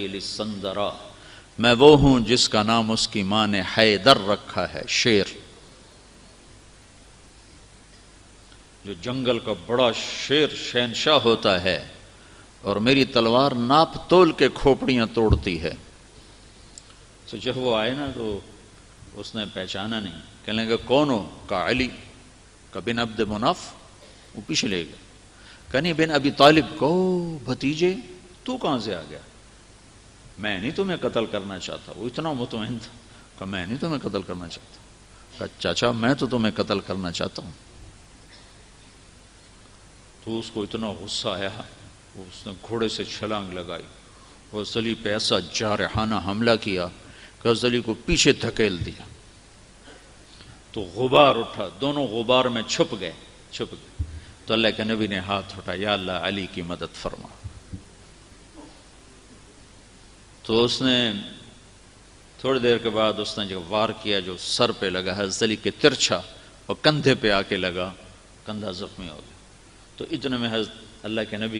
الخیل السندرا، میں وہ ہوں جس کا نام اس کی ماں نے حیدر رکھا ہے، شیر، جو جنگل کا بڑا شیر شہنشاہ ہوتا ہے، اور میری تلوار ناپ تول کے کھوپڑیاں توڑتی ہے۔ تو جب وہ آئے نا تو اس نے پہچانا نہیں، کہنے لگا کون ہو؟ کہا علی، کہ بن عبد مناف، وہ پیچھے لے گیا، کہنی بن ابی طالب کو بھتیجے تو کہاں سے آ گیا؟ میں نہیں تمہیں قتل کرنا چاہتا۔ وہ اتنا مطمئن تھا کہ میں نہیں تمہیں قتل کرنا چاہتا۔ کہا چاچا میں تو تمہیں قتل کرنا چاہتا ہوں۔ تو اس کو اتنا غصہ آیا، اس نے گھوڑے سے چھلانگ لگائی، وہ علی پہ ایسا جارحانہ حملہ کیا کہ علی کو پیچھے دھکیل دیا، تو غبار اٹھا، دونوں غبار میں چھپ گئے۔ تو اللہ کے نبی نے ہاتھ اٹھایا، یا اللہ علی کی مدد فرما۔ تو اس نے تھوڑی دیر کے بعد اس نے جو وار کیا جو سر پہ لگا حضرت علی کے ترچھا، اور کندھے پہ آ کے لگا، کندھا زخمی ہو گیا۔ تو اتنے میں حضرت اللہ کے نبی